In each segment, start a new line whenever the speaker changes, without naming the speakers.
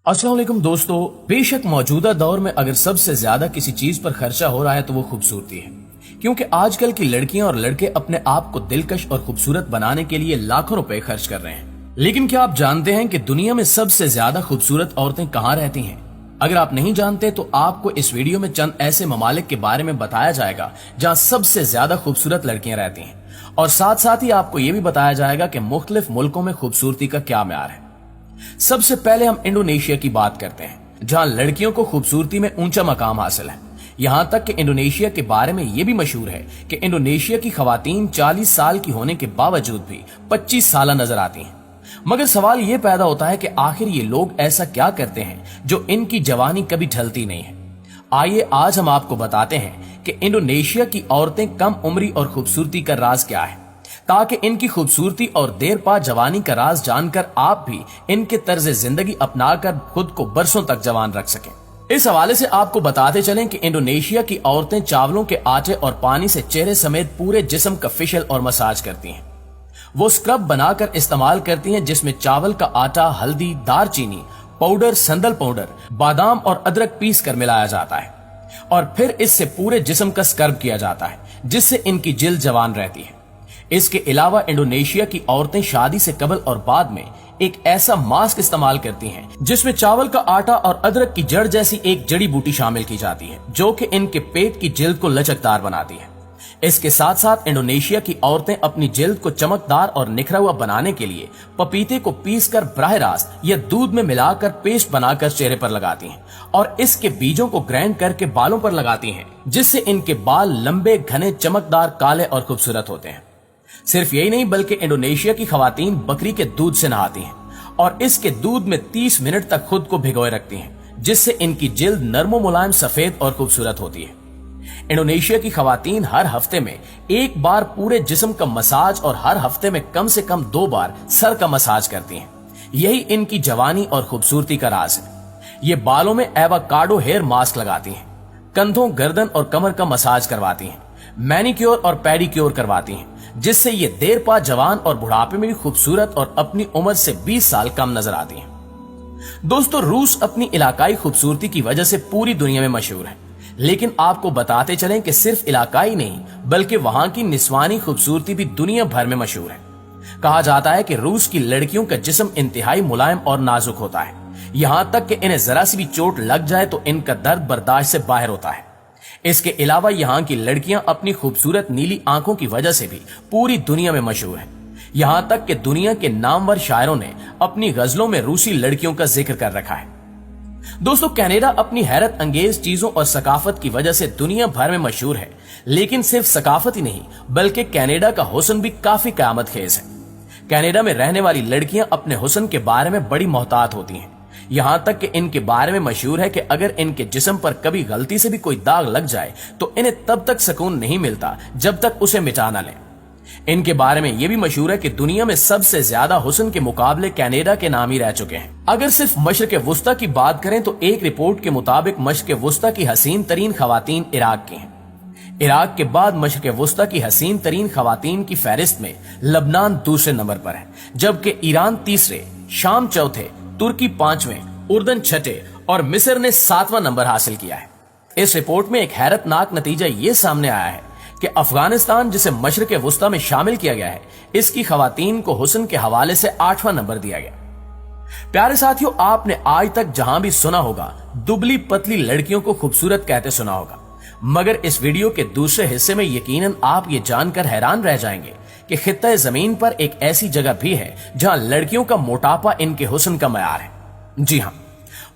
अस्सलाम वालेकुम दोस्तों, बेशक मौजूदा दौर में अगर सबसे ज्यादा किसी चीज पर खर्चा हो रहा है तो वो खूबसूरती है, क्योंकि आजकल की लड़कियां और लड़के अपने आप को दिलकश और खूबसूरत बनाने के लिए लाखों रुपए खर्च कर रहे हैं। लेकिन क्या आप जानते हैं कि दुनिया में सबसे ज्यादा खूबसूरत औरतें कहाँ रहती हैं? अगर आप नहीं जानते तो आपको इस वीडियो में चंद ऐसे ममालिक के बारे में बताया जाएगा जहाँ सबसे ज्यादा खूबसूरत लड़कियां रहती हैं, और साथ साथ ही आपको ये भी बताया जाएगा कि मुख्तलिफ मुल्कों में खूबसूरती का क्या म्यार है। सबसे पहले हम इंडोनेशिया की बात करते हैं, जहां लड़कियों को खूबसूरती में ऊंचा मकाम हासिल है। यहां तक कि इंडोनेशिया के बारे में यह भी मशहूर है कि इंडोनेशिया की खवातीन 40 साल की होने के बावजूद भी 25 साल नजर आती हैं। मगर सवाल यह पैदा होता है कि आखिर ये लोग ऐसा क्या करते हैं जो इनकी जवानी कभी ढलती नहीं है। आइए आज हम आपको बताते हैं कि इंडोनेशिया की औरतें कम उम्री और खूबसूरती का राज क्या है, ताकि इनकी खूबसूरती और देर पा जवानी का राज जानकर आप भी इनके तर्ज जिंदगी अपनाकर खुद को बरसों तक जवान रख सकें। इस हवाले से आपको बताते चलें कि इंडोनेशिया की औरतें चावलों के आटे और पानी से चेहरे समेत पूरे जिस्म का फेशियल और मसाज करती हैं। वो स्क्रब बनाकर इस्तेमाल करती हैं, जिसमें चावल का आटा, हल्दी, दारचीनी पाउडर, संदल पाउडर, बादाम और अदरक पीस कर मिलाया जाता है और फिर इससे पूरे जिस्म का स्क्रब किया जाता है, जिससे इनकी जिल्द जवान रहती है। इसके अलावा इंडोनेशिया की औरतें शादी से कबल और बाद में एक ऐसा मास्क इस्तेमाल करती हैं जिसमें चावल का आटा और अदरक की जड़ जैसी एक जड़ी बूटी शामिल की जाती है, जो कि इनके पेट की जिल्द को लचकदार बनाती है। इसके साथ साथ इंडोनेशिया की औरतें अपनी जिल्द को चमकदार और निखरा हुआ बनाने के लिए पपीते को पीसकर बराह रास्त या दूध में मिलाकर पेस्ट बनाकर चेहरे पर लगाती हैं और इसके बीजों को ग्राइंड करके बालों पर लगाती हैं, जिससे इनके बाल लंबे, घने, चमकदार, काले और खूबसूरत होते हैं। सिर्फ यही नहीं बल्कि इंडोनेशिया की खवातीन बकरी के दूध से नहाती हैं और इसके दूध में 30 मिनट तक खुद को भिगोए रखती हैं, जिससे इनकी जिल्द नरमो मुलायम, सफेद और खूबसूरत होती है। इंडोनेशिया की खवातीन हर हफ्ते में एक बार पूरे जिस्म का मसाज और हर हफ्ते में कम से कम 2 बार सर का मसाज करती हैं। यही इनकी जवानी और खूबसूरती का राज है। ये बालों में एवाकाडो हेयर मास्क लगाती हैं, कंधों, गर्दन और कमर का मसाज करवाती हैं, मैनिक्योर और पेडिक्योर करवाती हैं, जिससे ये देर पा जवान और बुढ़ापे में भी खूबसूरत और अपनी उम्र से 20 साल कम नजर आती हैं। दोस्तों, रूस अपनी इलाकाई खूबसूरती की वजह से पूरी दुनिया में मशहूर है, लेकिन आपको बताते चलें कि सिर्फ इलाकाई नहीं बल्कि वहां की निस्वानी खूबसूरती भी दुनिया भर में मशहूर है। कहा जाता है कि रूस की लड़कियों का जिस्म इंतहाई मुलायम और नाजुक होता है, यहां तक कि इन्हें जरा सी भी चोट लग जाए तो इनका दर्द बर्दाश्त से बाहर होता है। इसके अलावा यहाँ की लड़कियां अपनी खूबसूरत नीली आंखों की वजह से भी पूरी दुनिया में मशहूर हैं। यहाँ तक कि दुनिया के नामवर शायरों ने अपनी गजलों में रूसी लड़कियों का जिक्र कर रखा है। दोस्तों, कनाडा अपनी हैरत अंगेज चीजों और सकाफत की वजह से दुनिया भर में मशहूर है, लेकिन सिर्फ सकाफत ही नहीं बल्कि कनाडा का हुस्न भी काफी क़यामत खेज है। कनाडा में रहने वाली लड़कियां अपने हुस्न के बारे में बड़ी मोहतात होती हैं, यहाँ तक कि इनके बारे में मशहूर है कि अगर इनके जिस्म पर कभी गलती से भी कोई दाग लग जाए तो इन्हें तब तक सुकून नहीं मिलता जब तक उसे मिटा न लें। इनके बारे में यह भी मशहूर है कि दुनिया में सबसे ज्यादा हुस्न के मुकाबले कनाडा के नाम ही रह चुके हैं। अगर सिर्फ मशरक वुस्ता की बात करें तो एक रिपोर्ट के मुताबिक मशरक वुस्ता की हसीन तरीन खवातीन इराक की हैं। इराक के बाद मशरक वुस्ता की हसीन तरीन खवातीन की फहरिस्त में लबनान दूसरे नंबर पर है, जबकि ईरान तीसरे, शाम चौथे, तुर्की 5वें, उर्दन 6ठे और मिस्र ने 7वां नंबर हासिल किया है। इस रिपोर्ट में एक हैरतनाक नतीजा ये सामने आया है कि अफगानिस्तान, जिसे मशरक वुस्ता में शामिल किया गया है, इसकी खवातीन को हुस्न के हवाले से 8वां नंबर दिया गया। प्यारे साथियों, आपने आज तक जहां भी सुना होगा दुबली पतली लड़कियों को खूबसूरत कहते सुना होगा, मगर इस वीडियो के दूसरे हिस्से में यकीनन आप ये जानकर हैरान रह जाएंगे कि खित्ता जमीन पर एक ऐसी जगह भी है जहां लड़कियों का मोटापा इनके हुस्न का मयार है। जी हां,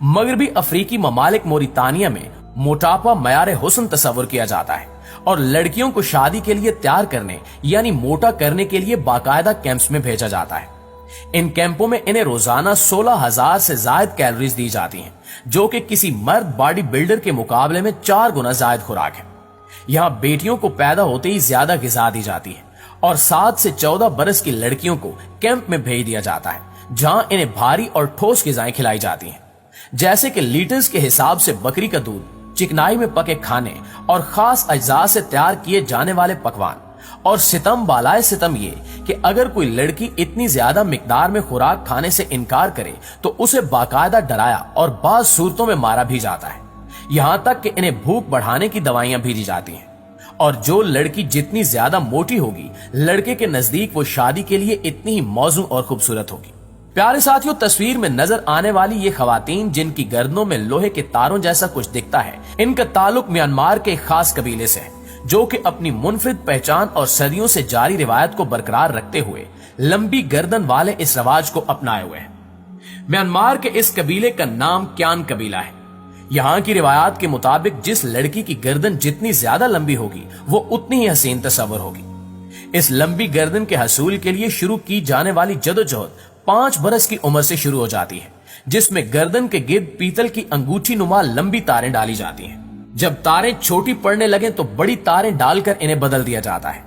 मगरबी अफ्रीकी ममालिक मोरितानिया में मोटापा मयार हुस्न तस्वर किया जाता है और लड़कियों को शादी के लिए तैयार करने यानी मोटा करने के लिए बाकायदा कैंप्स में भेजा जाता है। इन कैंपों में इन्हें रोजाना 16,000 से ज्यादा कैलोरीज दी जाती हैं, जो कि किसी मर्द बॉडी बिल्डर के मुकाबले में 4 गुना ज्यादा खुराक है। यहाँ बेटियों को पैदा होते ही ज्यादा गिजा दी जाती है और 7 से 14 बरस की लड़कियों को कैंप में भेज दिया जाता है, जहां इन्हें भारी और ठोस ग़िज़ाएं खिलाई जाती हैं, जैसे कि लीटर्स के हिसाब से बकरी का दूध, चिकनाई में पके खाने और खास अज्जा से तैयार किए जाने वाले पकवान, اور सितम बालाए सितम ये कि अगर कोई लड़की इतनी ज्यादा मिकदार में खुराक खाने से इनकार करे तो उसे बाकायदा डराया और बाज सूरतों में मारा भी जाता है। यहां तक कि इन्हें भूख बढ़ाने की दवाइयां भेजी जाती हैं। और जो लड़की जितनी ज्यादा मोटी होगी, लड़के के नजदीक वो शादी के लिए इतनी ही मौजू और खूबसूरत होगी। प्यारे साथियों, तस्वीर में नजर आने वाली ये खवातीन जिनकी गर्दनों में लोहे के तारों जैसा कुछ दिखता है, इनका ताल्लुक म्यांमार के एक खास कबीले से है, जो कि अपनी मुनफरिद पहचान और सदियों से जारी रिवायत को बरकरार रखते हुए लंबी गर्दन वाले इस रवाज को अपनाए हुए हैं। म्यांमार के इस कबीले का नाम क्यान कबीला है। यहाँ की रिवायात के मुताबिक जिस लड़की की गर्दन जितनी ज्यादा लंबी होगी, वो उतनी ही हसीन तस्वर होगी। इस लंबी गर्दन के हसूल के लिए शुरू की जाने वाली जदोजहद 5 बरस की उम्र से शुरू हो जाती है, जिसमें गर्दन के गिर्द पीतल की अंगूठी नुमा लंबी तारें डाली जाती हैं। जब तारें छोटी पड़ने लगे तो बड़ी तारें डालकर इन्हें बदल दिया जाता है।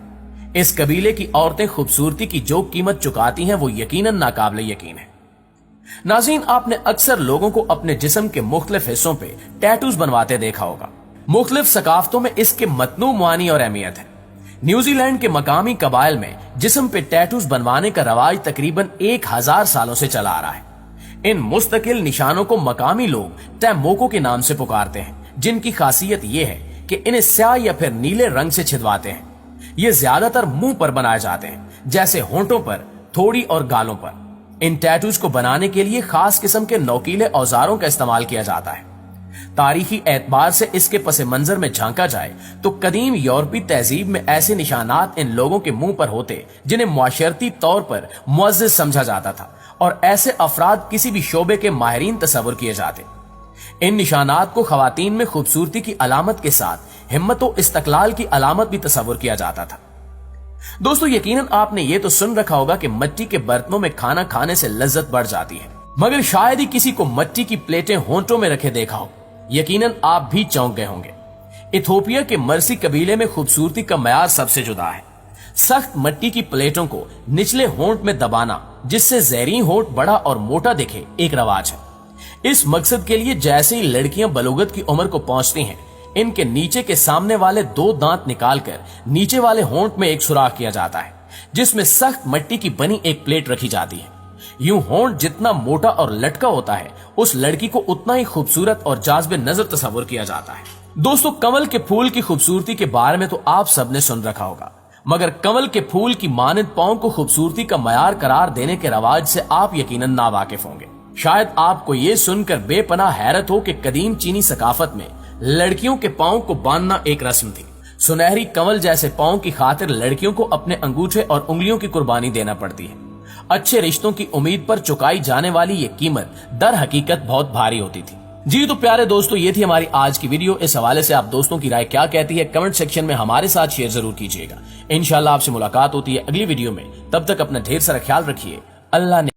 इस कबीले की औरतें खूबसूरती की जो कीमत चुकाती हैं, वो यकीनन नाकाबिले यकीन है। नाज़रीन, आपने अक्सर लोगों को अपने जिस्म के मुख्तलिफ हिस्सों पे टैटूज बनवाते देखा होगा। मुख्तलिफ सकाफतों में इसके मतनू मानी और अहमियत है। न्यूजीलैंड के मकामी कबाइल में जिस्म पे टैटूज बनवाने का रवाज तकरीबन 1000 सालों से चला आ रहा है। इन मुस्तकिल निशानों को मकामी लोग टैमोको के नाम से पुकारते हैं, जिनकी खासियत यह है कि इन्हें स्याह या फिर नीले रंग से छिदवाते हैं। ये ज्यादातर मुंह पर बनाए जाते हैं, जैसे होंठों पर, थोड़ी और गालों पर। इन टैटूज को बनाने के लिए खास किस्म के नोकीले औजारों का इस्तेमाल किया जाता है। तारीखी एतबार से इसके पसे मंजर में झांका जाए तो कदीम यूरोपीय तहजीब में ऐसे निशानात इन लोगों के मुंह पर होते जिन्हें मुआशरती तौर पर मुअज़्ज़ज़ समझा जाता था, और ऐसे अफराद किसी भी शोबे के माहिरीन तस्वुर किए जाते। इन निशानात को खवातीन में खूबसूरती की अलामत के साथ हिम्मत और इस्तकलाल की अलामत भी तस्वुर किया जाता था। दोस्तों, यकीनन आपने ये तो सुन रखा होगा कि मिट्टी के बर्तनों में खाना खाने से लज्जत बढ़ जाती है, मगर शायद ही किसी को मिट्टी की प्लेटें होंठों में रखे देखा हो। यकीनन आप भी चौंक गए होंगे। इथोपिया के मरसी कबीले में खूबसूरती का मयार सबसे जुदा है। सख्त मिट्टी की प्लेटों को निचले होंठ में दबाना, जिससे ज़ैरीन होंठ बड़ा और मोटा दिखे, एक रवाज है। इस मकसद के लिए जैसे ही लड़कियां बलूगत की उम्र को पहुंचती हैं, इनके नीचे के सामने वाले 2 दांत निकालकर नीचे वाले होंठ में एक सुराख किया जाता है, जिसमें सख्त मिट्टी की बनी एक प्लेट रखी जाती है। यूं होंठ जितना मोटा और लटका होता है, उस लड़की को उतना ही खूबसूरत और जाज़िबे नजर तस्वुर किया जाता है। दोस्तों, कमल के फूल की खूबसूरती के बारे में तो आप सबने सुन रखा होगा, मगर कमल के फूल की मानद पांव को खूबसूरती का मयार करार देने के रवाज से आप यकीनन नावाकिफ होंगे। शायद आपको ये सुनकर बेपनाह हैरत हो कि कदीम चीनी सकाफत में लड़कियों के पांव को बांधना एक रस्म थी। सुनहरी कमल जैसे पांव की खातिर लड़कियों को अपने अंगूठे और उंगलियों की कुर्बानी देना पड़ती है। अच्छे रिश्तों की उम्मीद पर चुकाई जाने वाली ये कीमत दर हकीकत बहुत भारी होती थी। जी तो प्यारे दोस्तों, ये थी हमारी आज की वीडियो। इस हवाले से आप दोस्तों की राय क्या कहती है, कमेंट सेक्शन में हमारे साथ शेयर जरूर कीजिएगा। इंशाल्लाह आपसे मुलाकात होती है अगली वीडियो में। तब तक अपना ढेर सारा ख्याल रखिए। अल्लाह ने